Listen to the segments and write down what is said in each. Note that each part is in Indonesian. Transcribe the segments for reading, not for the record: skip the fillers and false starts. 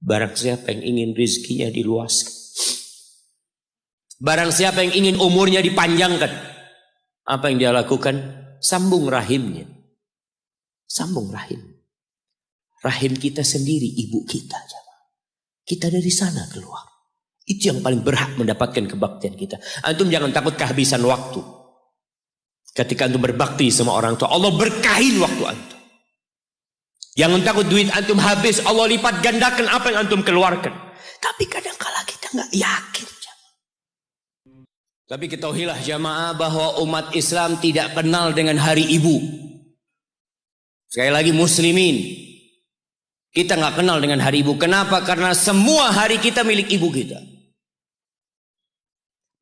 Barang siapa yang ingin rizkinya diluaskan, barang siapa yang ingin umurnya dipanjangkan, apa yang dia lakukan? Sambung rahimnya. Sambung rahim. Rahim kita sendiri, ibu kita. Kita dari sana keluar. Itu yang paling berhak mendapatkan kebaktian kita. Antum jangan takut kehabisan waktu. Ketika antum berbakti sama orang tua, Allah berkahin waktu antum. Jangan takut duit antum habis, Allah lipat gandakan apa yang antum keluarkan. Tapi kadang-kala kita nggak yakin. Tapi ketahuilah jamaah bahwa umat Islam tidak kenal dengan hari ibu. Sekali lagi muslimin, kita nggak kenal dengan hari ibu. Kenapa? Karena semua hari kita milik ibu kita.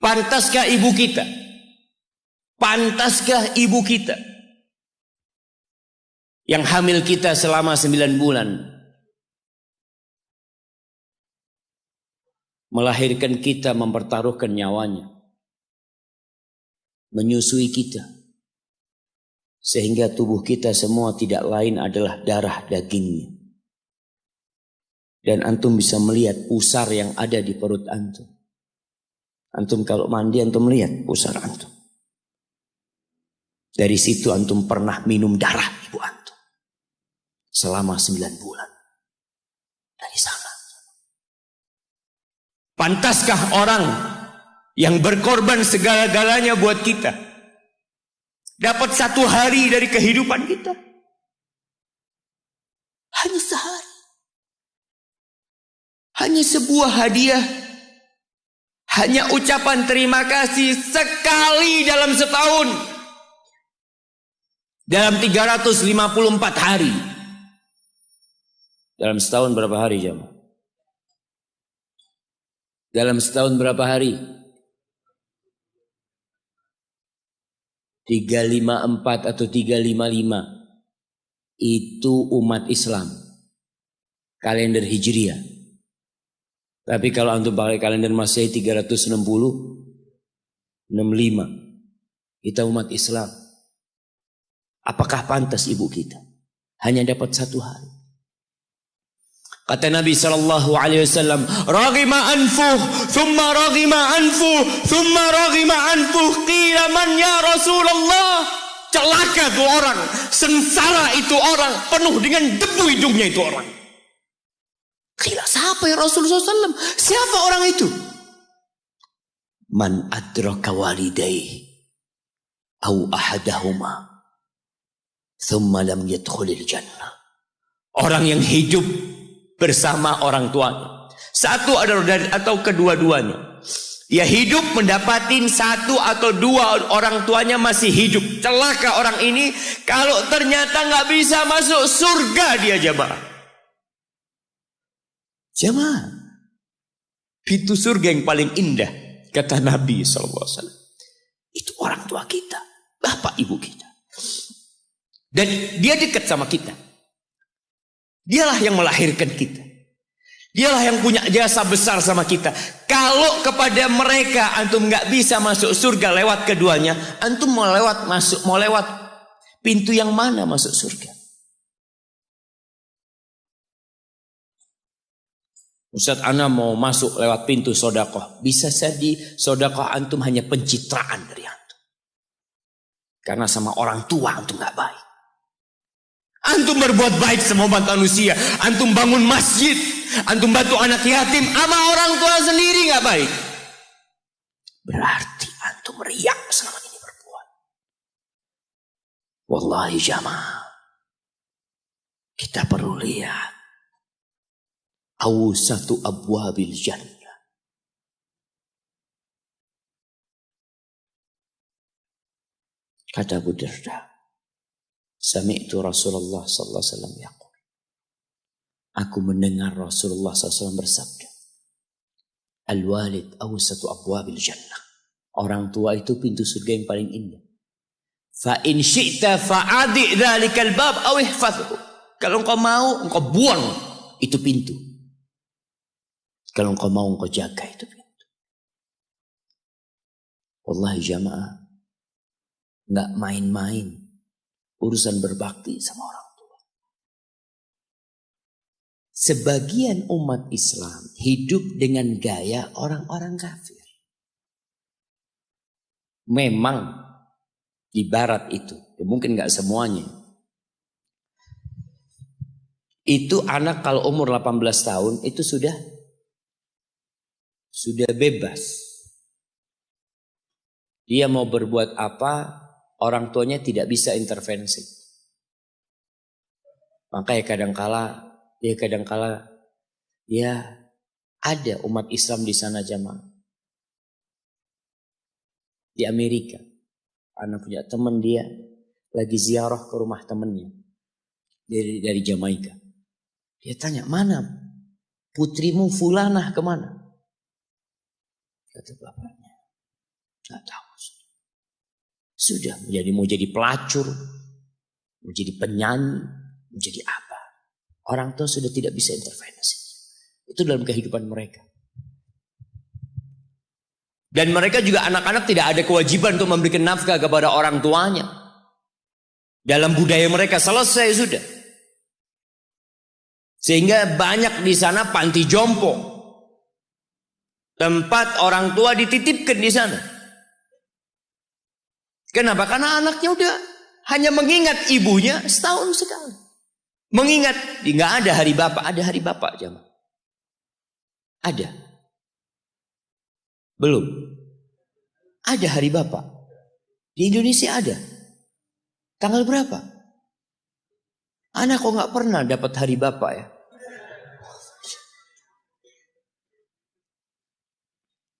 Pantaskah ibu kita? Pantaskah ibu kita yang hamil kita selama 9 bulan melahirkan kita, mempertaruhkan nyawanya, menyusui kita, sehingga tubuh kita semua tidak lain adalah darah dagingnya. Dan antum bisa melihat pusar yang ada di perut antum. Antum kalau mandi antum lihat pusar antum. Dari situ antum pernah minum darah ibu antum selama 9 bulan. Dari sana. Pantaskah orang yang berkorban segala-galanya buat kita dapat 1 hari dari kehidupan kita? Hanya sehari. Hanya sebuah hadiah. Hanya ucapan terima kasih sekali dalam setahun. Dalam 354 hari. Dalam setahun berapa hari jemaah? Dalam setahun berapa hari? 354 atau 355. Itu umat Islam. Kalender Hijriah. Tapi kalau antum pakai kalender Masehi 360, 65. Kita umat Islam. Apakah pantas ibu kita hanya dapat 1 hari? Kata Nabi SAW, Raghima anfuh, thumma raghima anfuh, thumma raghima anfuh, qila man ya Rasulullah. Celaka itu orang, sengsara itu orang, penuh dengan debu hidungnya itu orang. Qila, siapa ya Rasulullah SAW? Siapa orang itu? Man adraka walidayhi au ahadahuma thumma lam yadkhulil jannah. Orang yang hidup bersama orang tuanya. Satu atau kedua-duanya. Ya hidup mendapatin 1 atau 2 orang tuanya masih hidup. Celaka orang ini kalau ternyata nggak bisa masuk surga dia jamaah. Jamaah. Pintu surga yang paling indah kata Nabi SAW. Itu orang tua kita, bapak ibu kita. Dan dia dekat sama kita. Dialah yang melahirkan kita. Dialah yang punya jasa besar sama kita. Kalau kepada mereka antum nggak bisa masuk surga lewat keduanya, antum mau lewat pintu yang mana masuk surga? Ustaz ana mau masuk lewat pintu sodakoh. Bisa jadi sodakoh antum hanya pencitraan dari antum. Karena sama orang tua antum nggak baik. Antum berbuat baik sama umat manusia. Antum bangun masjid. Antum bantu anak yatim. Sama orang tua sendiri gak baik. Berarti antum riak selama ini berbuat. Wallahi jamaah. Kita perlu lihat. Awsatu abwabil jannah. Kata Abu Darda. Sami'tu Rasulullah sallallahu alaihi wasallam yaqul. Aku mendengar Rasulullah SAW bersabda. Al-walid awsatu abwabil jannah. Orang tua itu pintu surga yang paling indah. Fa in syi'ta fa'adi' dzalikal bab aw ihfazhu. Kalau engkau mau, engkau buang itu pintu. Kalau engkau mau, engkau jaga itu pintu. Wallahi jamaah, enggak main-main urusan berbakti sama orang tua. sebagian umat Islam hidup dengan gaya orang-orang kafir. Memang di barat itu, ya mungkin gak semuanya. Itu anak kalau umur 18 tahun itu sudah bebas. Dia mau berbuat apa, orang tuanya tidak bisa intervensi. Makanya kadangkala ya ada umat Islam di sana jamaah. Di Amerika, anak punya teman dia lagi ziarah ke rumah temannya dari Jamaika. Dia tanya, mana putrimu fulanah kemana? Kata bapaknya, nggak tahu. Sudah mau jadi pelacur, mau jadi penyanyi, mau jadi apa? Orang tua sudah tidak bisa intervensi. Itu dalam kehidupan mereka. Dan mereka juga anak-anak tidak ada kewajiban untuk memberikan nafkah kepada orang tuanya. Dalam budaya mereka selesai sudah. Sehingga banyak di sana panti jompo. Tempat orang tua dititipkan di sana. Kenapa? Karena anaknya udah hanya mengingat ibunya setahun sekali. Mengingat, nggak ada hari bapak, ada hari bapak jamaah. Ada. Belum. Ada hari bapak. Di Indonesia ada. Tanggal berapa? Anak kok nggak pernah dapat hari bapak ya?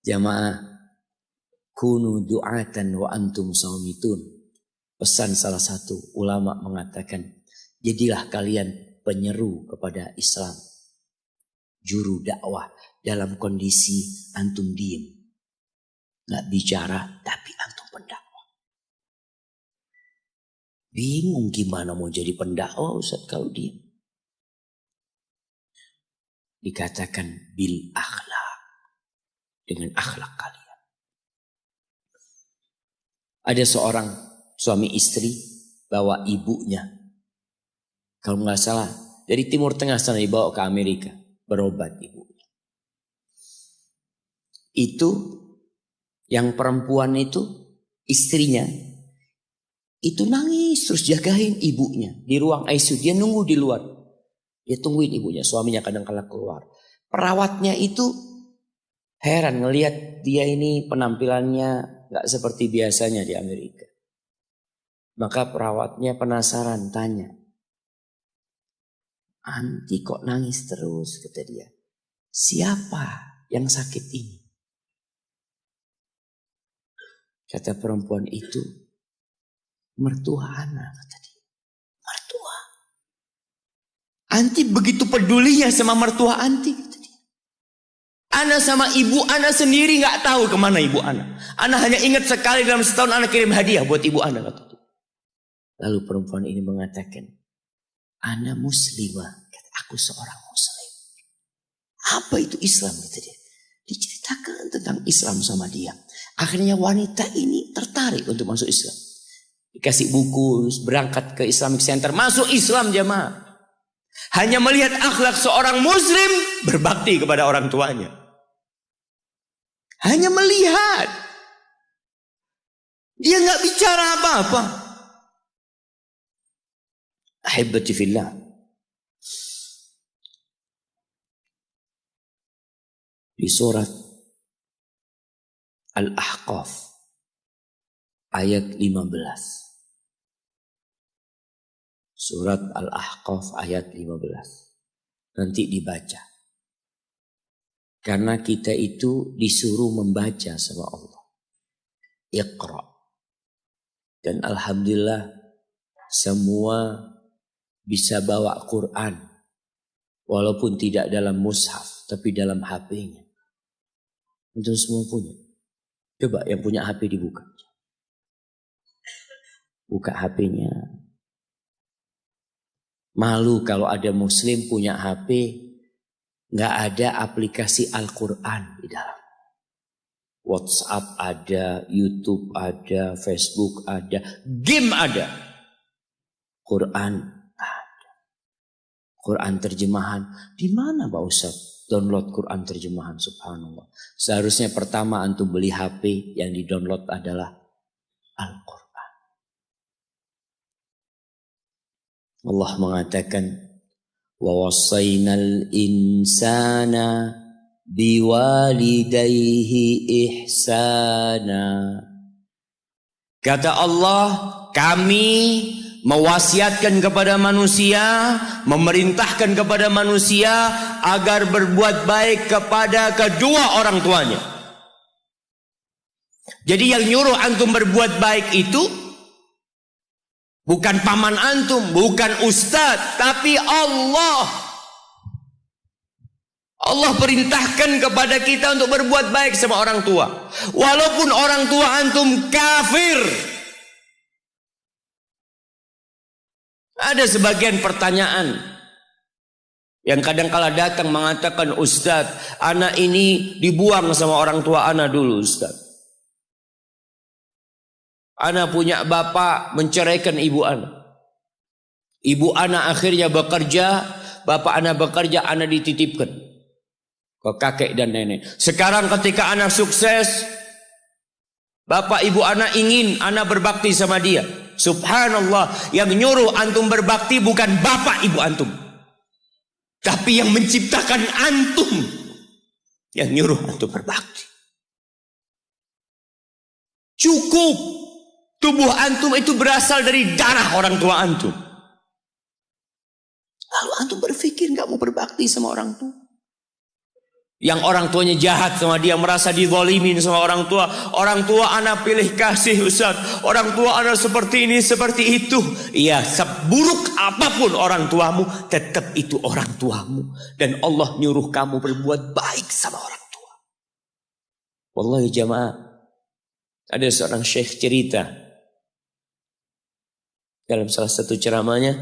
Jamaah, kunu du'atan wa antum saumitun. Pesan salah satu ulama mengatakan, jadilah kalian penyeru kepada Islam. Juru dakwah dalam kondisi antum diem. Nggak bicara tapi antum pendakwah. Bingung gimana mau jadi pendakwah Ustaz kalau diem. Dikatakan bil akhlak. Dengan akhlak kalian. Ada seorang suami istri bawa ibunya. Kalau nggak salah dari Timur Tengah sana dibawa ke Amerika. Berobat ibunya. Itu yang perempuan itu istrinya. Itu nangis terus jagain ibunya. Di ruang ICU dia nunggu di luar. Dia tungguin ibunya. Suaminya kadang-kala keluar. Perawatnya itu heran ngelihat dia ini penampilannya gak seperti biasanya di Amerika. Maka perawatnya penasaran tanya. Anti kok nangis terus kata dia. Siapa yang sakit ini? Kata perempuan itu. Mertua anak kata dia. Mertua. Anti begitu pedulinya sama mertua anti kata dia. Ana sama ibu ana sendiri nggak tahu kemana ibu ana. Ana hanya ingat sekali dalam setahun ana kirim hadiah buat ibu ana. Lalu perempuan ini mengatakan, ana muslimah. Kata, aku seorang muslim. Apa itu Islam? Kata dia. Diceritakan tentang Islam sama dia. Akhirnya wanita ini tertarik untuk masuk Islam. Dikasih buku, berangkat ke Islamic Center, masuk Islam jamaah. Hanya melihat akhlak seorang muslim berbakti kepada orang tuanya. Hanya melihat. Dia nggak bicara apa-apa. Ahibati fillah. Di surat Al-Ahqaf ayat 15. Surat Al-Ahqaf ayat 15. Nanti dibaca. Karena kita itu disuruh membaca sama Allah. Iqra. Dan alhamdulillah semua bisa bawa Quran. Walaupun tidak dalam mushaf, tapi dalam HP-nya. Itu semua punya. Coba yang punya HP dibuka. Buka HP-nya. Malu kalau ada muslim punya HP, nggak ada aplikasi Al-Quran di dalam. WhatsApp ada, YouTube ada, Facebook ada, game ada. Quran ada. Quran terjemahan. Di mana Pak Ustaz download Quran terjemahan? Subhanallah. Seharusnya pertama antum beli HP, yang di download adalah Al-Quran. Allah mengatakan, wa wassaynal insana biwalidayhi ihsana. Kata Allah, kami mewasiatkan kepada manusia, memerintahkan kepada manusia agar berbuat baik kepada kedua orang tuanya. Jadi yang nyuruh antum berbuat baik itu bukan paman antum, bukan ustadz, tapi Allah. Allah perintahkan kepada kita untuk berbuat baik sama orang tua. Walaupun orang tua antum kafir. Ada sebagian pertanyaan yang kadang-kala datang mengatakan, Ustadz, anak ini dibuang sama orang tua anak dulu, Ustadz. Anak punya bapak menceraikan ibu anak. Ibu anak akhirnya bekerja, bapak anak bekerja, anak dititipkan ke kakek dan nenek. Sekarang ketika anak sukses, bapak ibu anak ingin anak berbakti sama dia. Subhanallah, yang nyuruh antum berbakti bukan bapak ibu antum, tapi yang menciptakan antum yang nyuruh antum berbakti. Cukup tubuh antum itu berasal dari darah orang tua antum. Lalu antum berpikir gak mau berbakti sama orang tua. Yang orang tuanya jahat sama dia, merasa dizalimin sama orang tua. Orang tua anak pilih kasih, Ustaz. Orang tua anak seperti ini, seperti itu. Iya, seburuk apapun orang tuamu, tetap itu orang tuamu. Dan Allah nyuruh kamu berbuat baik sama orang tua. Wallahi jamaah, ada seorang syekh cerita dalam salah satu ceramahnya,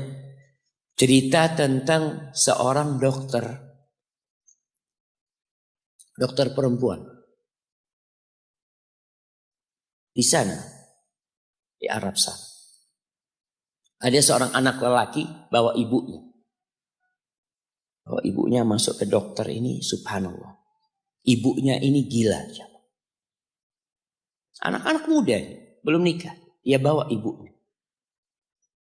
cerita tentang seorang dokter perempuan di sana, di Arab sana. Ada seorang anak lelaki bawa ibunya. Bawa ibunya masuk ke dokter ini, subhanallah. Ibunya ini gila. Anak-anak muda, belum nikah. Dia bawa ibunya.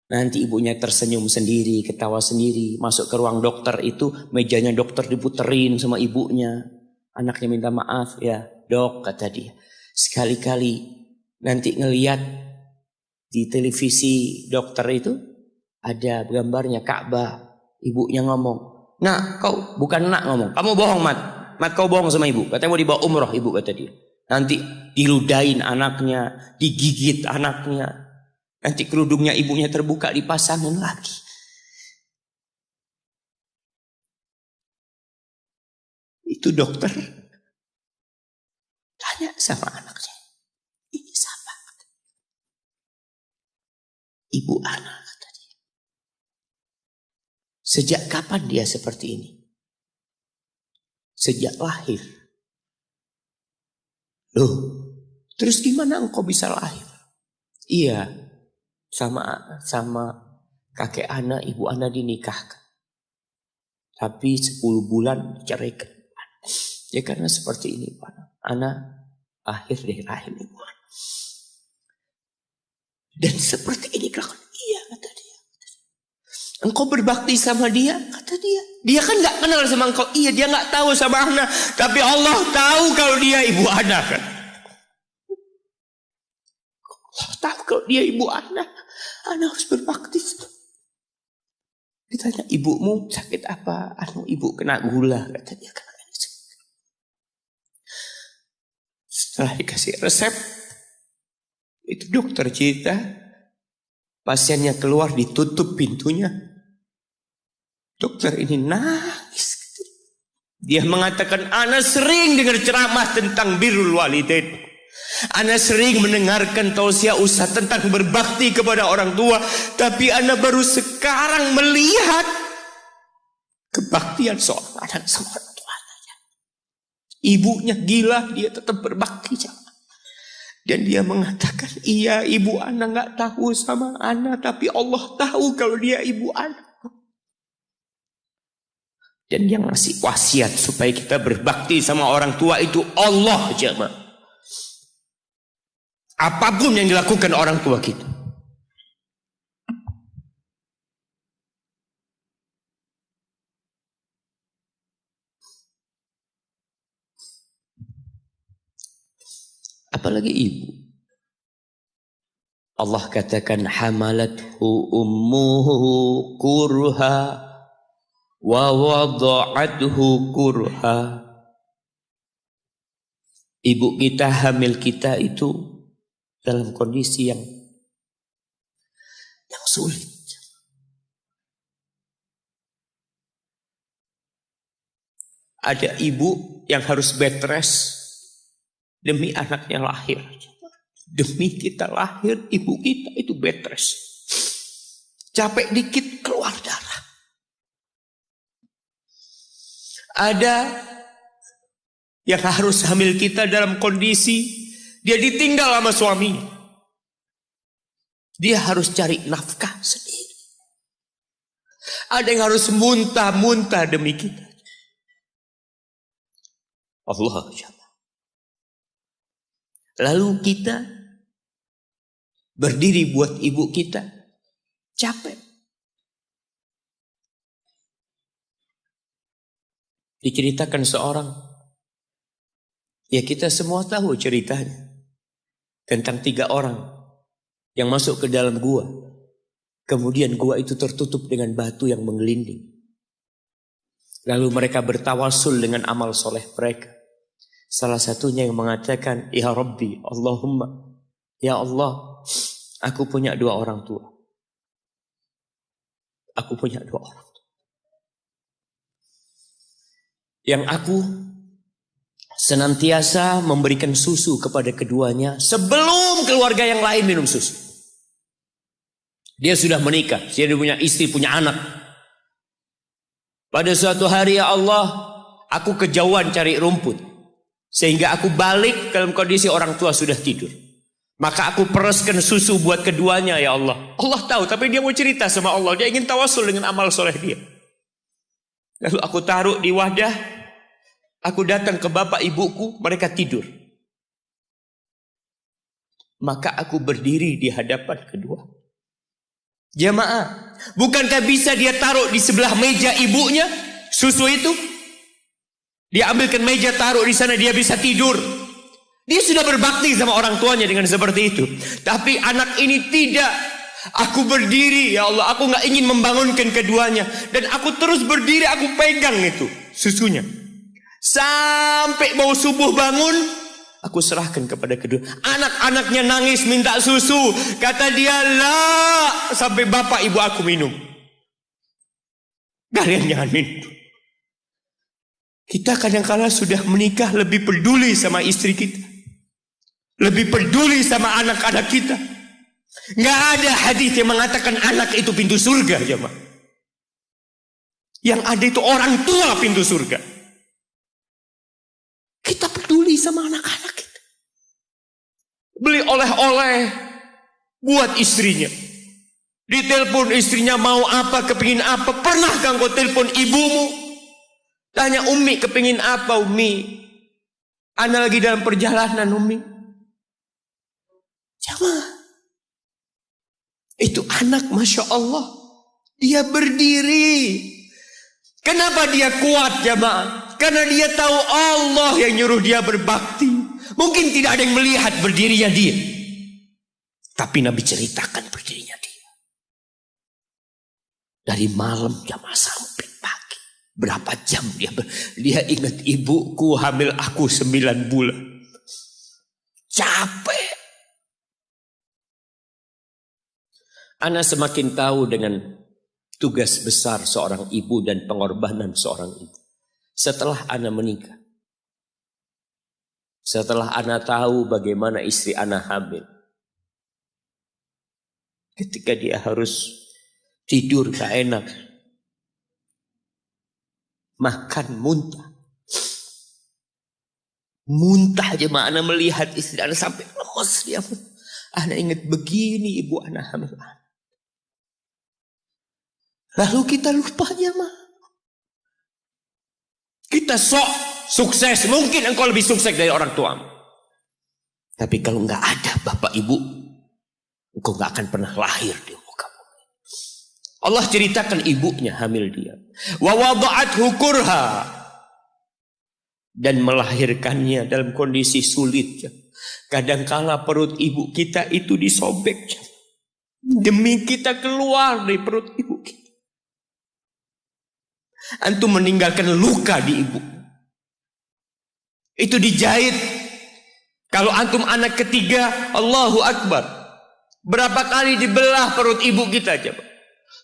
Nanti ibunya tersenyum sendiri, ketawa sendiri. Masuk ke ruang dokter itu, mejanya dokter diputerin sama ibunya. Anaknya minta maaf, ya dok, kata dia. Sekali-kali nanti ngeliat di televisi dokter itu ada gambarnya Ka'bah. Ibunya ngomong, nak kau, bukan nak ngomong, kamu bohong Mat. Mat kau bohong sama ibu. Katanya mau dibawa umroh ibu, kata dia. Nanti diludahin anaknya, digigit anaknya. Nanti kerudungnya ibunya terbuka, dipasangin lagi. Itu dokter tanya sama anaknya, ini siapa? Ibu anak, kata dia. Sejak kapan dia seperti ini? Sejak lahir. Loh, terus gimana engkau bisa lahir? Iya, sama kakek anak, ibu anak dinikahkan. Tapi 10 bulan diceraikan. Ya karena seperti ini Pak, anak akhir dari rahim ibu. Dan seperti ini kelakuan. Iya, kata dia. Engkau berbakti sama dia, kata dia. Dia kan gak kenal sama engkau. Iya, dia gak tahu sama anak. Tapi Allah tahu kalau dia ibu anak kan. Allah tahu kalau dia ibu anak. Anak harus berbakti. Ditanya, ibumu sakit apa? Ibu kena gula, kata dia. Setelah dikasih resep, itu dokter cerita, pasiennya keluar, ditutup pintunya. Dokter ini nangis. Dia mengatakan, ana sering dengar ceramah tentang birrul walidain. Ana sering mendengarkan tausiah ustaz tentang berbakti kepada orang tua. Tapi ana baru sekarang melihat kebaktian seorang anak sama orang tua. Ibunya gila, dia tetap berbakti sama. Dan dia mengatakan, iya ibu anak gak tahu sama anak, tapi Allah tahu kalau dia ibu anak. Dan yang ngasih wasiat supaya kita berbakti sama orang tua itu Allah, jemaah. Apapun yang dilakukan orang tua kita. Apalagi ibu. Allah katakan hamalathu ummuhu kurha wa wada'athu kurha. Ibu kita, hamil kita itu dalam kondisi yang sulit. Ada ibu yang harus bed rest demi anaknya lahir. Demi kita lahir, ibu kita itu bed rest. Capek dikit keluar darah. Ada yang harus hamil kita dalam kondisi dia ditinggal sama suaminya. Dia harus cari nafkah sendiri. Ada yang harus muntah-muntah demi kita. Allah. Lalu kita berdiri buat ibu kita, capek. Diceritakan seorang, ya kita semua tahu ceritanya, tentang 3 orang yang masuk ke dalam gua. Kemudian gua itu tertutup dengan batu yang menggelinding. Lalu mereka bertawasul dengan amal soleh mereka. Salah satunya yang mengatakan, Ya Rabbi, Allahumma, Ya Allah, aku punya 2 orang tua. Aku punya 2 orang tua. Yang aku senantiasa memberikan susu kepada keduanya sebelum keluarga yang lain minum susu. Dia sudah menikah, dia punya istri, punya anak. Pada suatu hari, ya Allah, aku kejauhan cari rumput. Sehingga aku balik dalam kondisi orang tua sudah tidur. Maka aku pereskan susu buat keduanya, ya Allah. Allah tahu, tapi dia mau cerita sama Allah. Dia ingin tawasul dengan amal soleh dia. Lalu aku taruh di wadah. Aku datang ke bapak ibuku, mereka tidur. Maka aku berdiri di hadapan kedua. Jamaah, bukankah bisa dia taruh di sebelah meja ibunya susu itu? Dia ambilkan meja, taruh di sana, dia bisa tidur. Dia sudah berbakti sama orang tuanya dengan seperti itu. Tapi anak ini tidak. Aku berdiri, ya Allah, aku gak ingin membangunkan keduanya. Dan aku terus berdiri, aku pegang itu susunya. Sampai mau subuh bangun, aku serahkan kepada kedua. Anak-anaknya nangis minta susu. Kata dia, lah, sampai bapak ibu aku minum. Kalian jangan minum. Kita kadang-kala sudah menikah lebih peduli sama istri kita. Lebih peduli sama anak-anak kita. Nggak ada hadis yang mengatakan anak itu pintu surga, jemaah. Yang ada itu orang tua pintu surga. Kita peduli sama anak-anak kita. Beli oleh-oleh buat istrinya. Ditelepon istrinya mau apa, kepingin apa. Pernah kan kau telepon ibumu? Tanya, Umi kepingin apa, Umi? Ana lagi dalam perjalanan, Umi. Jamaah. Itu anak, Masya Allah. Dia berdiri. Kenapa dia kuat, jamaah? Karena dia tahu Allah yang nyuruh dia berbakti. Mungkin tidak ada yang melihat berdirinya dia. Tapi Nabi ceritakan berdirinya dia. Dari malam jamaah sampai pagi. Berapa jam dia ingat ibuku hamil aku 9 bulan. Capek. Ana semakin tahu dengan tugas besar seorang ibu dan pengorbanan seorang ibu. Setelah Ana menikah. Setelah Ana tahu bagaimana istri Ana hamil. Ketika dia harus tidur gak enak. Makan muntah. Muntah aja Ana melihat istri Ana sampai lemas dia. Ana ingat begini ibu Ana hamil. Lalu kita lupa jemaah. Kita sok sukses, mungkin engkau lebih sukses dari orang tuamu. Tapi kalau nggak ada bapak ibu, engkau nggak akan pernah lahir di muka bumi. Allah ceritakan ibunya hamil dia. Wa wada'athu kurha, dan melahirkannya dalam kondisi sulit. Kadangkala perut ibu kita itu disobek demi kita keluar dari perut ibu kita. Antum meninggalkan luka di ibu. Itu dijahit. Kalau antum anak ketiga, Allahu Akbar. Berapa kali dibelah perut ibu kita coba.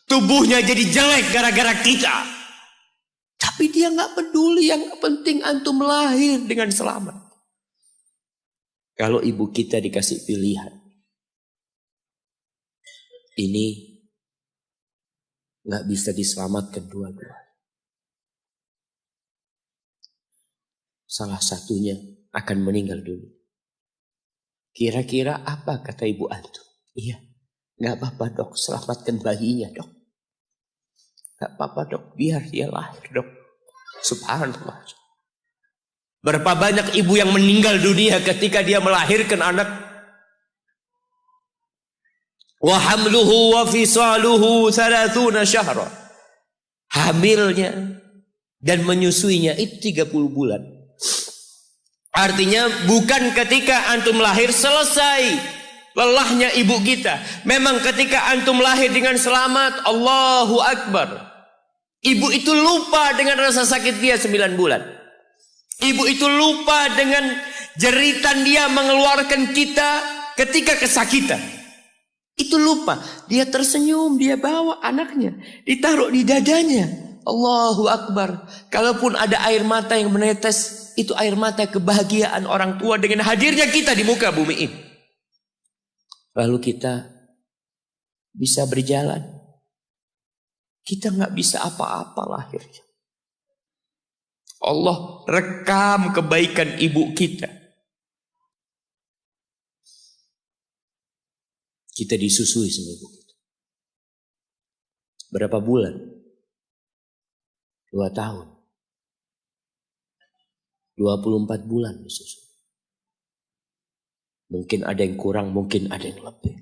Tubuhnya jadi jelek gara-gara kita. Tapi dia nggak peduli, yang penting antum lahir dengan selamat. Kalau ibu kita dikasih pilihan, ini nggak bisa diselamatkan dua-dua. Salah satunya akan meninggal dulu. Kira-kira apa kata ibu antum? Iya, nggak apa-apa dok, selamatkan bayinya dok. Nggak apa-apa dok, biar dia lahir dok. Subhanallah. Berapa banyak ibu yang meninggal dunia ketika dia melahirkan anak. Wa hamluhu wa fisaluhu 30 syahra. Hamilnya dan menyusuinya itu 30 bulan. Artinya bukan ketika antum lahir selesai lelahnya ibu kita. Memang ketika antum lahir dengan selamat, Allahu Akbar. Ibu itu lupa dengan rasa sakit dia 9 bulan. Ibu itu lupa dengan jeritan dia mengeluarkan kita ketika kesakitan. Itu lupa. Dia tersenyum, dia bawa anaknya, ditaruh di dadanya. Allahu Akbar. Kalaupun ada air mata yang menetes, itu air mata kebahagiaan orang tua dengan hadirnya kita di muka bumi ini. Lalu kita bisa berjalan. Kita nggak bisa apa-apa lahirnya. Allah rekam kebaikan ibu kita. Kita disusui sama ibu kita. Berapa bulan? 2 tahun. 24 bulan disusui. Mungkin ada yang kurang, mungkin ada yang lebih.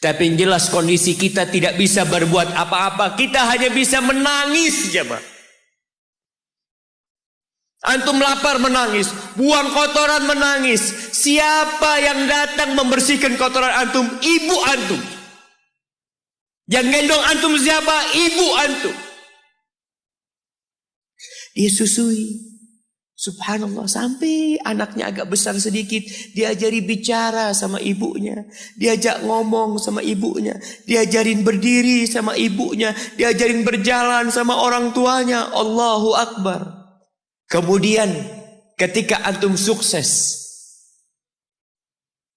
Tapi yang jelas kondisi kita tidak bisa berbuat apa-apa. Kita hanya bisa menangis, jemaah. Antum lapar menangis, buang kotoran menangis. Siapa yang datang membersihkan kotoran antum? Ibu antum. Yang gendong antum siapa? Ibu antum. Dia susui. Subhanallah, sampai anaknya agak besar sedikit, diajari bicara sama ibunya, diajak ngomong sama ibunya, diajarin berdiri sama ibunya, diajarin berjalan sama orang tuanya. Allahu Akbar. Kemudian ketika antum sukses,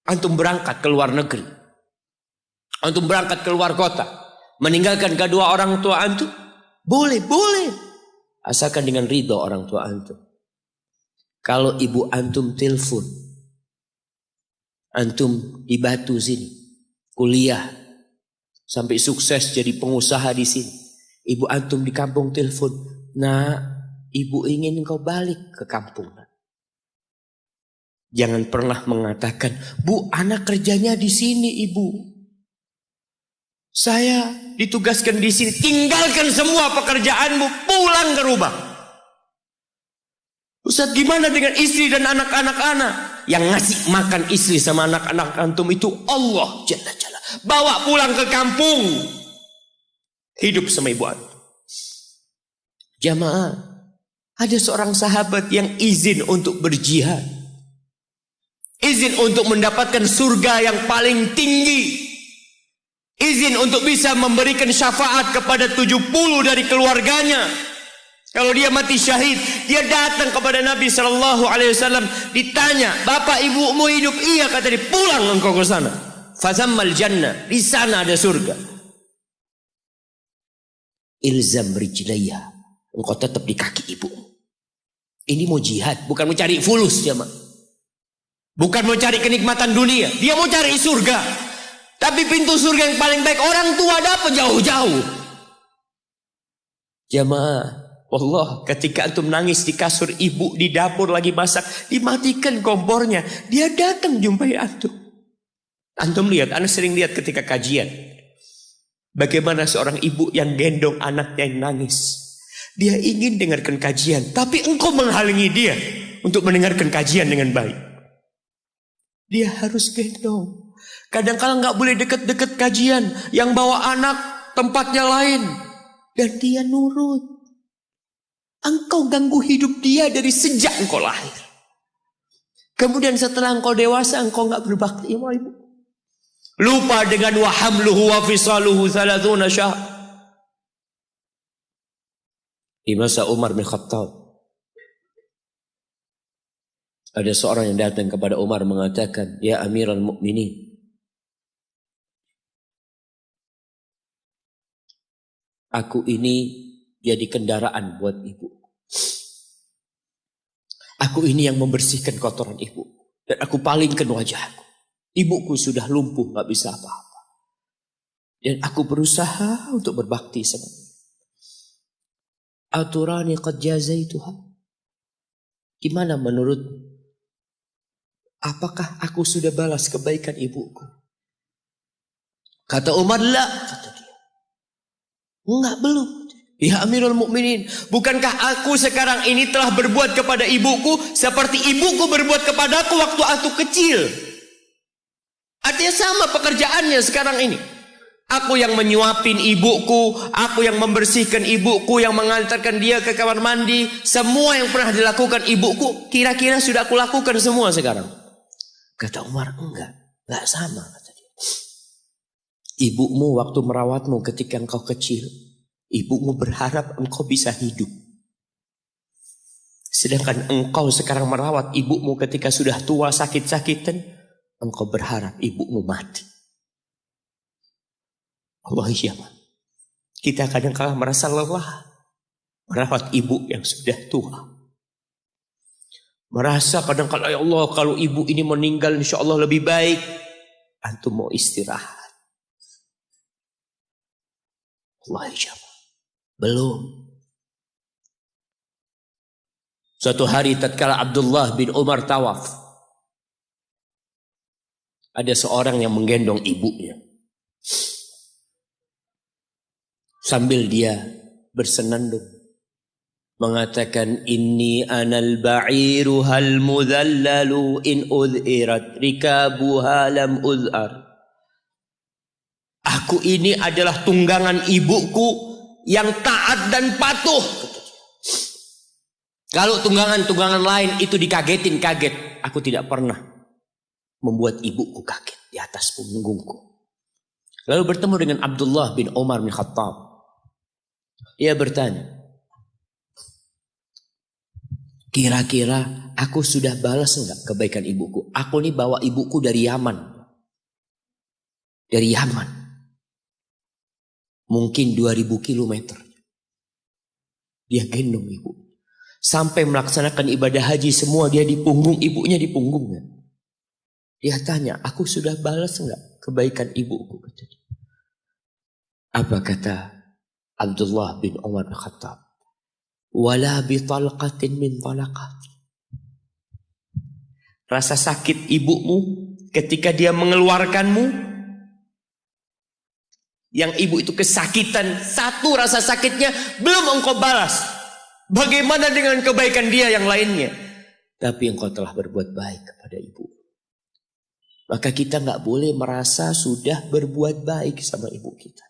antum berangkat ke luar negeri, antum berangkat ke luar kota, meninggalkan kedua orang tua antum, boleh, asalkan dengan ridho orang tua antum. Kalau ibu antum telepon, antum di Batu sini, kuliah, sampai sukses jadi pengusaha di sini. Ibu antum di kampung telepon, nah ibu ingin engkau balik ke kampung. Jangan pernah mengatakan, bu anak kerjanya di sini ibu. Saya ditugaskan di sini, tinggalkan semua pekerjaanmu, pulang ke rumah. Ustaz, gimana dengan istri dan anak-anak anak? Yang ngasih makan istri sama anak-anak antum itu Allah Jalla Jalla. Bawa pulang ke kampung. Hidup sama ibu antum. Jamaah, ada seorang sahabat yang izin untuk berjihad. Izin untuk mendapatkan surga yang paling tinggi. Izin untuk bisa memberikan syafaat kepada 70 dari keluarganya. Kalau dia mati syahid, dia datang kepada Nabi SAW, ditanya, bapak ibumu hidup? Iya, kata dia, pulang engkau ke sana. Fazammal jannah, di sana ada surga. Ilzam rijlaiha, engkau tetap di kaki ibu. Ini mau jihad, bukan mau cari fulus, jemaah. Bukan mau cari kenikmatan dunia, dia mau cari surga. Tapi pintu surga yang paling baik orang tua dapat jauh-jauh. Jemaah, Allah, ketika antum nangis di kasur, ibu di dapur lagi masak, dimatikan kompornya, dia datang jumpai antum. Antum lihat, anak sering lihat ketika kajian, bagaimana seorang ibu yang gendong anaknya yang nangis. Dia ingin dengarkan kajian, tapi engkau menghalangi dia untuk mendengarkan kajian dengan baik. Dia harus gendong. Kadang-kadang nggak boleh deket-deket kajian, yang bawa anak tempatnya lain, dan dia nurut. Engkau ganggu hidup dia dari sejak engkau lahir. Kemudian setelah engkau dewasa, engkau nggak berbakti sama ibu. Lupa dengan wa hamluhu wa fisaluhu 30 syahr. Di masa Umar bin Khattab, ada seorang yang datang kepada Umar mengatakan, "Ya Amirul Mukminin, aku ini jadi kendaraan buat ibu. Aku ini yang membersihkan kotoran ibu. Dan aku palingkan wajahku. Ibuku sudah lumpuh, gak bisa apa-apa. Dan aku berusaha untuk berbakti sama dia. Aturani qad jazaituha. Gimana menurut? Apakah aku sudah balas kebaikan ibuku? Kata Umar, la. Kata dia. Enggak, belum. Ya Amirul Mukminin, bukankah aku sekarang ini telah berbuat kepada ibuku seperti ibuku berbuat kepadaku waktu aku kecil? Artinya sama pekerjaannya sekarang ini. Aku yang menyuapin ibuku, aku yang membersihkan ibuku, yang mengantarkan dia ke kamar mandi. Semua yang pernah dilakukan ibuku, kira-kira sudah aku lakukan semua sekarang. Kata Umar, enggak sama. Kata dia. Ibumu waktu merawatmu ketika engkau kecil, ibumu berharap engkau bisa hidup. Sedangkan engkau sekarang merawat ibumu ketika sudah tua sakit-sakitan, engkau berharap ibumu mati. Allah, iya, kita kadang-kadang merasa lelah merawat ibu yang sudah tua. Merasa kadang-kadang, ya Allah, kalau ibu ini meninggal insya Allah lebih baik. Antum mau istirahat. Allah, iya. Belum. Suatu hari tatkala Abdullah bin Umar tawaf, ada seorang yang menggendong ibunya. Sambil dia bersenandung mengatakan, inni anal ba'iru hal mudhallalu in udhirat rikabuha lam udhar. Aku ini adalah tunggangan ibuku yang taat dan patuh. Kalau tunggangan-tunggangan lain itu dikagetin, kaget. Aku tidak pernah membuat ibuku kaget di atas punggungku. Lalu bertemu dengan Abdullah bin Umar bin Khattab. Dia bertanya, kira-kira aku sudah balas enggak kebaikan ibuku? Aku ini bawa ibuku dari Yaman. Dari Yaman. Mungkin 2000 kilometer. Dia gendong ibu. Sampai melaksanakan ibadah haji semua dia di punggung, ibunya di punggungnya. Dia tanya, aku sudah balas enggak kebaikan ibuku? Apa kata Abdullah bin Umar bin Khattab? Wala bi talqatin min talaqat. Rasa sakit ibumu ketika dia mengeluarkanmu, yang ibu itu kesakitan, satu rasa sakitnya belum engkau balas. Bagaimana dengan kebaikan dia yang lainnya? Tapi engkau telah berbuat baik kepada ibu. Maka kita nggak boleh merasa sudah berbuat baik sama ibu kita.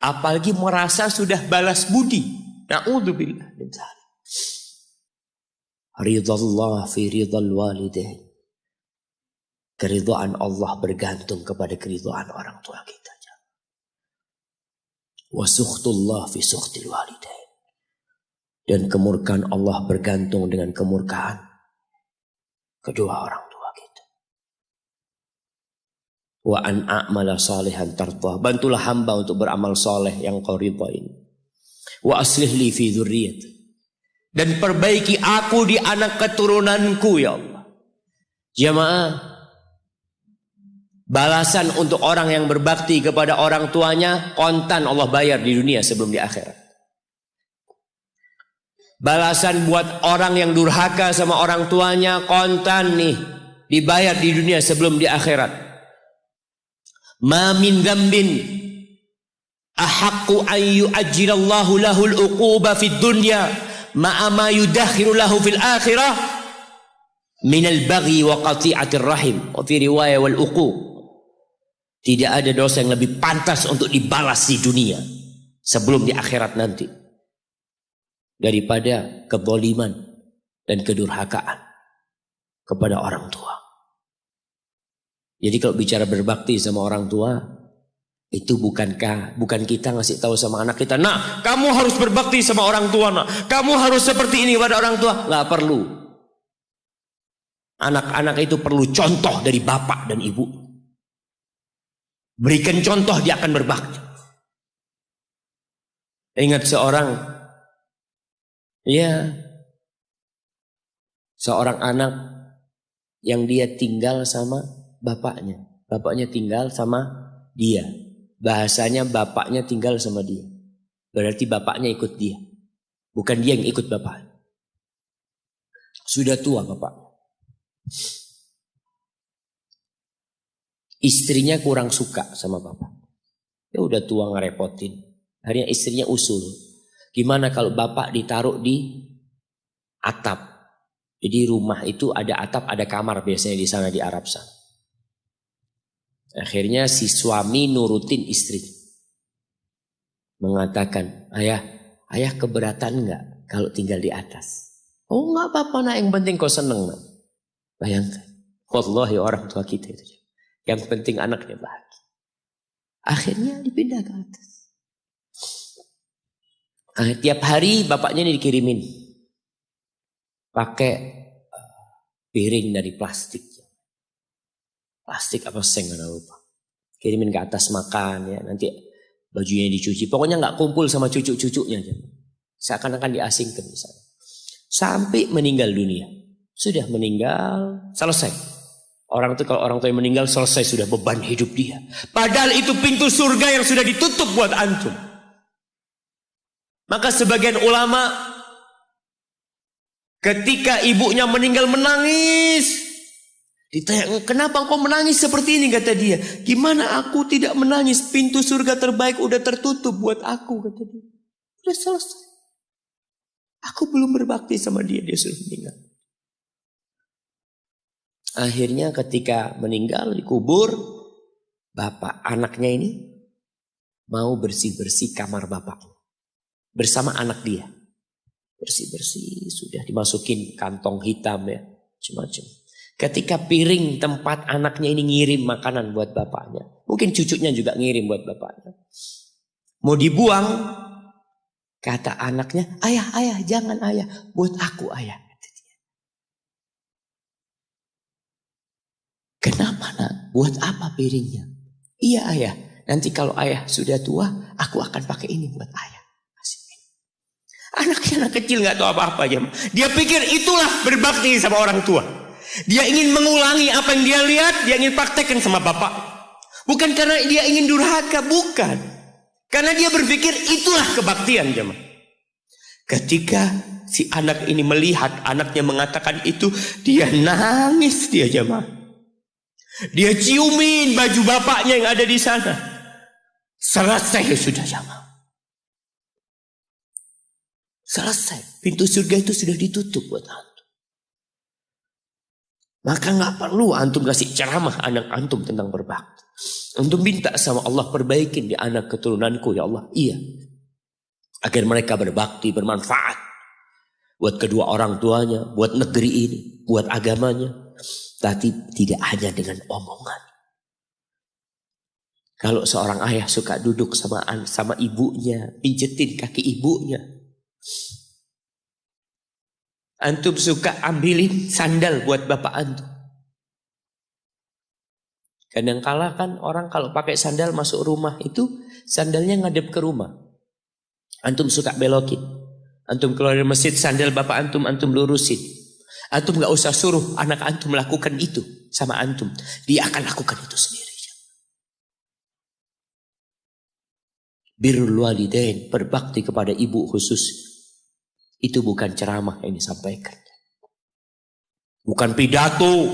Apalagi merasa sudah balas budi. Na'udzubillah min dzalik. Ridallah fi ridal walidain. Keridhaan Allah bergantung kepada keridhaan orang tua kita. Wa sukhtullah fi sukhtil walidain. Dan kemurkaan Allah bergantung dengan kemurkaan kedua orang tua kita. Wa an a'mala salihan tardah. Bantulah hamba untuk beramal soleh yang kau ridhain. Wa aslih li fi dzurriyyati. Dan perbaiki aku di anak keturunanku ya Allah. Jamaah, balasan untuk orang yang berbakti kepada orang tuanya kontan Allah bayar di dunia sebelum di akhirat. Balasan buat orang yang durhaka sama orang tuanya kontan nih, dibayar di dunia sebelum di akhirat. Ma min dzambin ahaqqu an yu'ajjilallahu lahul uquba fid dunya ma'a ma yudakhiru lahu fil akhirah minal baghi wa qati'atir rahim wa fi riwayah wal uquq. Tidak ada dosa yang lebih pantas untuk dibalas di dunia sebelum di akhirat nanti daripada kezaliman dan kedurhakaan kepada orang tua. Jadi kalau bicara berbakti sama orang tua, itu bukan kita ngasih tahu sama anak kita, nah kamu harus berbakti sama orang tua, nah kamu harus seperti ini pada orang tua. Nggak perlu. Anak-anak itu perlu contoh dari bapak dan ibu. Berikan contoh, dia akan berbakti. Ingat seorang anak yang dia tinggal sama bapaknya. Bapaknya tinggal sama dia. Bahasanya bapaknya tinggal sama dia. Berarti bapaknya ikut dia. Bukan dia yang ikut bapak. Sudah tua bapak. Istrinya kurang suka sama bapak. Ya udah tua ngerepotin. Akhirnya istrinya usul. Gimana kalau bapak ditaruh di atap? Jadi rumah itu ada atap, ada kamar biasanya di sana di Arab sana. Akhirnya si suami nurutin istri. Mengatakan, ayah keberatan enggak kalau tinggal di atas? Oh enggak apa-apa nak, yang penting kau seneng nak. Bayangkan. Wallahi orang tua kita itu. Yang penting anaknya bahagia. Akhirnya dipindah ke atas. Tiap hari bapaknya ini dikirimin. Pakai piring dari plastik. Plastik apa seng nggak lupa. Kirimin ke atas makan ya. Nanti bajunya dicuci. Pokoknya nggak kumpul sama cucu-cucunya. Seakan-akan diasingkan di sana. Sampai meninggal dunia. Sudah meninggal, selesai. Orang itu kalau orang tua yang meninggal selesai sudah beban hidup dia. Padahal itu pintu surga yang sudah ditutup buat antum. Maka sebagian ulama ketika ibunya meninggal menangis. Ditanya, kenapa engkau menangis seperti ini? Kata dia, gimana aku tidak menangis? Pintu surga terbaik udah tertutup buat aku, kata dia. Udah selesai. Aku belum berbakti sama dia sudah meninggal. Akhirnya ketika meninggal dikubur, bapak anaknya ini mau bersih-bersih kamar bapaknya. Bersama anak dia. Bersih-bersih, sudah dimasukin kantong hitam ya. Macam-macam. Ketika piring tempat anaknya ini ngirim makanan buat bapaknya. Mungkin cucunya juga ngirim buat bapaknya. Mau dibuang. Kata anaknya, ayah jangan ayah. Buat aku ayah. Kenapa nak? Buat apa piringnya? Iya ayah. Nanti kalau ayah sudah tua, aku akan pakai ini buat ayah. Anak kecil nggak tahu apa-apa aja. Dia pikir itulah berbakti sama orang tua. Dia ingin mengulangi apa yang dia lihat, dia ingin praktekkan sama bapak. Bukan karena dia ingin durhaka, bukan. Karena dia berpikir itulah kebaktian jemaah. Ketika si anak ini melihat anaknya mengatakan itu, dia nangis dia jemaah. Dia ciumin baju bapaknya yang ada di sana. Selesai sudah jemaah. Selesai. Pintu surga itu sudah ditutup buat antum. Maka nggak perlu antum kasih ceramah anak antum tentang berbakti. Antum minta sama Allah, perbaikin di anak keturunanku ya Allah. Iya. Agar mereka berbakti, bermanfaat. Buat kedua orang tuanya, buat negeri ini, buat agamanya. Tapi tidak hanya dengan omongan. Kalau seorang ayah suka duduk sama ibunya, pijetin kaki ibunya. Antum suka ambilin sandal buat bapak antum. Kadang-kala kan orang kalau pakai sandal masuk rumah itu sandalnya ngadep ke rumah. Antum suka belokin. Antum keluar dari masjid, sandal bapak antum lurusin. Antum gak usah suruh anak antum melakukan itu sama antum. Dia akan lakukan itu sendiri. Birrul walidain, berbakti kepada ibu khusus. Itu bukan ceramah yang disampaikan. Bukan pidato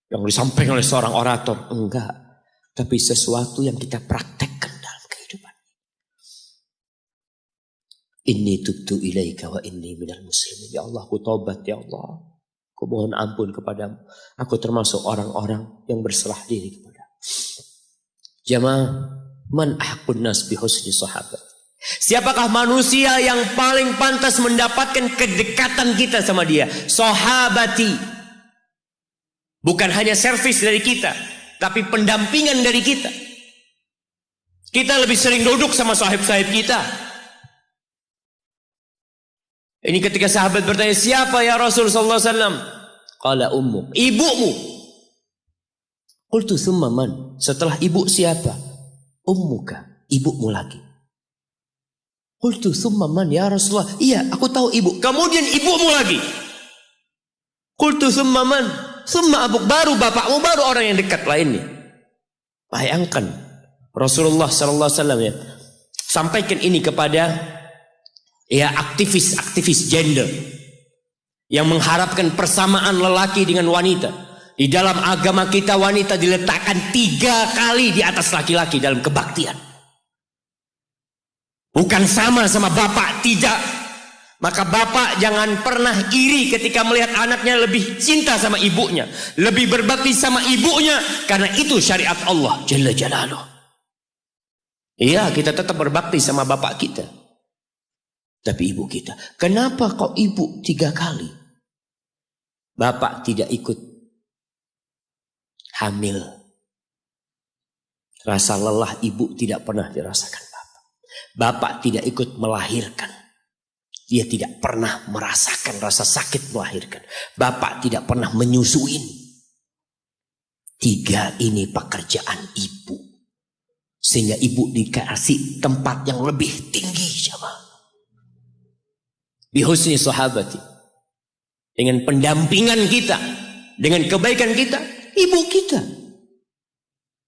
yang disampaikan oleh seorang orator. Enggak. Tapi sesuatu yang kita praktekkan dalam kehidupan. Inni tubtu ilaika wa inni minal muslimin. Ya Allah, aku taubat ya Allah. Aku mohon ampun kepadamu. Aku termasuk orang-orang yang berserah diri kepadamu. Jamaah, man ahqun nas bi husni sahabat. Siapakah manusia yang paling pantas mendapatkan kedekatan kita sama dia? Sahabati. Bukan hanya servis dari kita, tapi pendampingan dari kita. Kita lebih sering duduk sama sahib-sahib kita. Ini ketika sahabat bertanya, siapa ya Rasul sallallahu alaihi wasallam? Qala ummuk, ibumu. Qultu thumma man? Setelah ibu siapa? Ummuka, ibumu lagi. Qultu thumma man ya Rasulullah? Iya, aku tahu ibu. Kemudian ibumu lagi. Qultu thumma man? Thumma abuk, baru bapakmu, baru orang yang dekat lainnya. Bayangkan Rasulullah sallallahu alaihi wasallam ya, sampaikan ini kepada ya aktivis gender yang mengharapkan persamaan lelaki dengan wanita. Di dalam agama kita wanita diletakkan 3 kali di atas laki-laki dalam kebaktian. Bukan sama bapak, tidak. Maka bapak jangan pernah iri ketika melihat anaknya lebih cinta sama ibunya, lebih berbakti sama ibunya, karena itu syariat Allah Jalla Jalaluh. Iya, kita tetap berbakti sama bapak kita. Tapi ibu kita, kenapa kok ibu 3 kali? Bapak tidak ikut hamil. Rasa lelah ibu tidak pernah dirasakan bapak. Bapak tidak ikut melahirkan. Dia tidak pernah merasakan rasa sakit melahirkan. Bapak tidak pernah menyusuin. 3 ini pekerjaan ibu. Sehingga ibu dikasih tempat yang lebih tinggi. Bihusni sahabati. Dengan pendampingan kita. Dengan kebaikan kita. Ibu kita.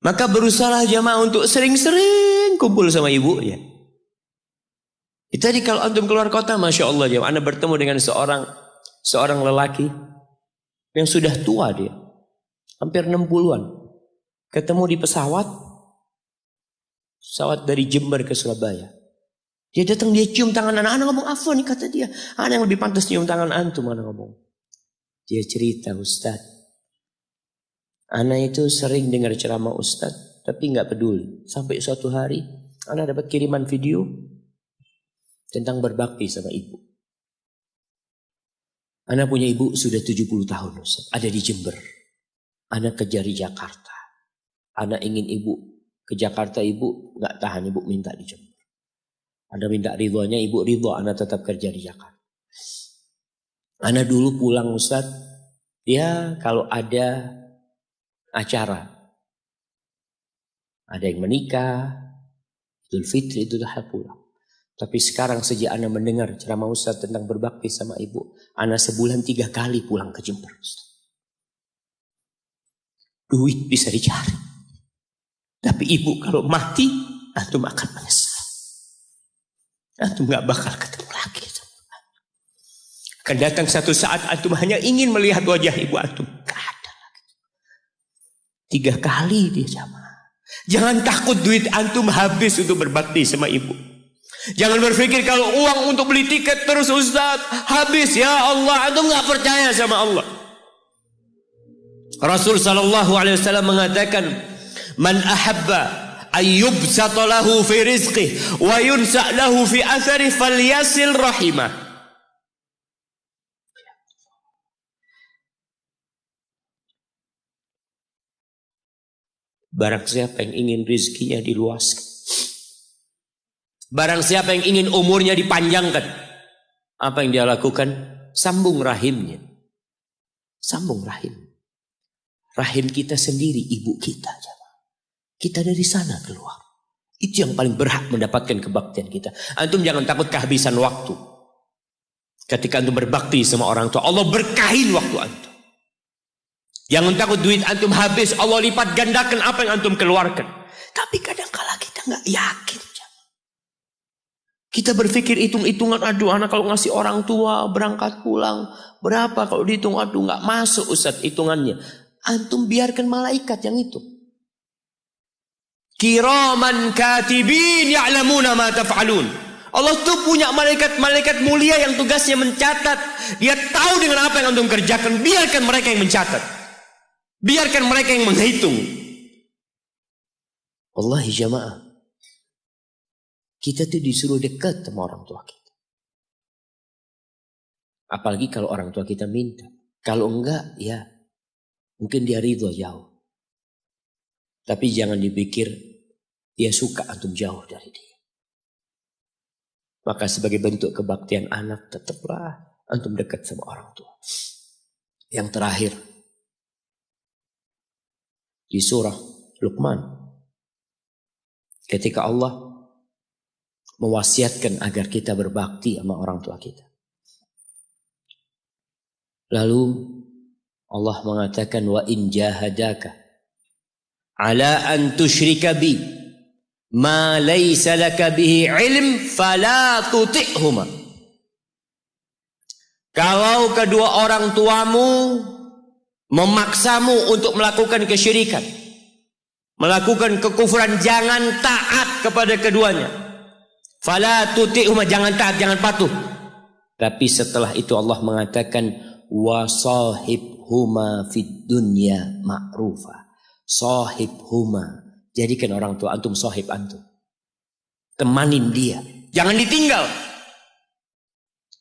Maka berusaha jamaah untuk sering-sering kumpul sama ibunya. Tadi kalau antum keluar kota, Masya Allah jamaah, Anda bertemu dengan seorang lelaki yang sudah tua dia. Hampir 60-an. Ketemu di pesawat dari Jember ke Surabaya. Dia datang, dia cium tangan anak ngomong, afwan nih kata dia. Anak yang lebih pantas cium tangan antum, anak ngomong. Dia cerita, Ustaz. Anak itu sering dengar ceramah Ustaz, tapi nggak peduli. Sampai suatu hari, anak dapat kiriman video tentang berbakti sama ibu. Anak punya ibu sudah 70 tahun, Ustaz. Ada di Jember. Anak kerja di Jakarta. Anak ingin ibu ke Jakarta, ibu nggak tahan, ibu minta di Jember. Anda minta ridhonya, ibu ridho, anak tetap kerja di Jakarta. Anak dulu pulang Ustaz, ya kalau ada acara, ada yang menikah, Idul Fitri, Idul Adha pulang. Tapi sekarang sejak anak mendengar ceramah Ustaz tentang berbakti sama ibu, anak sebulan 3 kali pulang ke Jember Ustaz. Duit bisa dicari, tapi ibu kalau mati, antum akan menyesal. Antum gak bakal ketemu lagi. Akan datang satu saat antum hanya ingin melihat wajah ibu antum. Gak ada lagi. 3 kali dia jamaah. Jangan takut duit antum habis untuk berbakti sama ibu. Jangan berpikir kalau uang untuk beli tiket terus Ustaz habis. Ya Allah, antum gak percaya sama Allah. Rasul sallallahu alaihi wasallam mengatakan, man ahabba ayyubsata lahu fi rizqihi wa yunsa lahu fi athari falyasil rahimah. Barang siapa yang ingin rizkinya diluaskan, barang siapa yang ingin umurnya dipanjangkan, apa yang dia lakukan? Sambung rahimnya. Sambung rahim. Rahim kita sendiri, ibu kita. Kita dari sana keluar. Itu yang paling berhak mendapatkan kebaktian kita. Antum jangan takut kehabisan waktu. Ketika antum berbakti sama orang tua, Allah berkahin waktu antum. Jangan takut duit antum habis, Allah lipat gandakan apa yang antum keluarkan. Tapi kadang-kala kita nggak yakin. Kita berpikir hitung-hitungan, aduh anak kalau ngasih orang tua berangkat pulang berapa, kalau dihitung aduh nggak masuk Ustaz hitungannya. Antum biarkan malaikat yang itu. Kiraman katibin ya'lamuna ma taf'alun. Allah tuh punya malaikat-malaikat mulia yang tugasnya mencatat. Dia tahu dengan apa yang antum kerjakan. Biarkan mereka yang mencatat. Biarkan mereka yang menghitung. Wallahi jamaah, kita tuh disuruh dekat sama orang tua kita. Apalagi kalau orang tua kita minta. Kalau enggak, ya mungkin dia ridho jauh. Tapi jangan dipikir dia suka antum jauh dari dia. Maka sebagai bentuk kebaktian anak, tetaplah antum dekat sama orang tua. Yang terakhir, di surah Luqman, ketika Allah mewasiatkan agar kita berbakti sama orang tua kita. Lalu Allah mengatakan, wa in jahadaka ala an tusyrika bi ma laysa laka bihi ilm fala tuti'huma. Kalau kedua orang tuamu memaksamu untuk melakukan kesyirikan, melakukan kekufuran, jangan taat kepada keduanya. Fala tuti'huma, jangan taat, jangan patuh. Tapi setelah itu Allah mengatakan, wa sahibhuma fid dunya ma'rufa. Sahibhuma, jadikan orang tua antum sahib antum. Temanin dia, jangan ditinggal.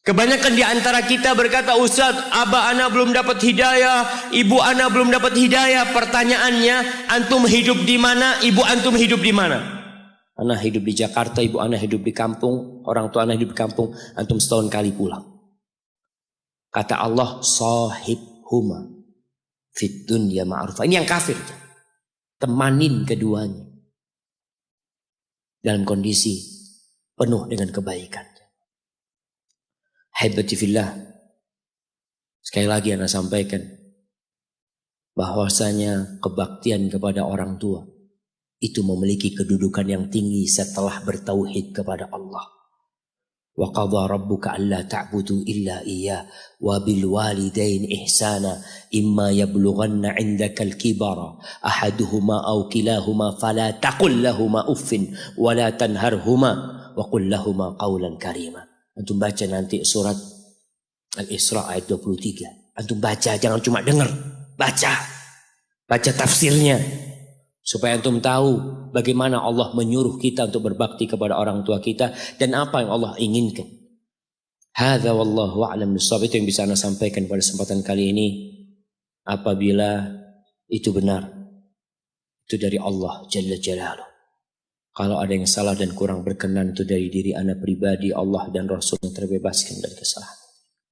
Kebanyakan di antara kita berkata, Ustaz, abah ana belum dapat hidayah, ibu ana belum dapat hidayah. Pertanyaannya, antum hidup di mana? Ibu antum hidup di mana? Anak hidup di Jakarta, ibu anak hidup di kampung, orang tua anak hidup di kampung, antum setahun kali pulang. Kata Allah, sahibhuma fid dunya ma'rufa. Ini yang kafir. Temanin keduanya dalam kondisi penuh dengan kebaikan. Haibati fillah, sekali lagi anak sampaikan bahwasanya kebaktian kepada orang tua itu memiliki kedudukan yang tinggi setelah bertauhid kepada Allah. Wa qadha rabbuka alla ta'budu illa iyyah wa bil walidain ihsana imma yablughanna 'indaka al-kibara ahaduhuma aw kilahuma fala taqul lahumā uffin wa la tanharhuma wa qul lahumā qawlan karīma. Antum baca nanti surat Al-Isra ayat 23. Antum baca, jangan cuma dengar, baca. Baca tafsirnya. Supaya antum tahu bagaimana Allah menyuruh kita untuk berbakti kepada orang tua kita dan apa yang Allah inginkan. Hadza wallahu a'lam bissawab. Itu yang bisa Anda sampaikan pada kesempatan kali ini. Apabila itu benar, itu dari Allah Jalla Jalaluh. Kalau ada yang salah dan kurang berkenan, itu dari diri Anda pribadi, Allah dan Rasul yang terbebaskan dari kesalahan.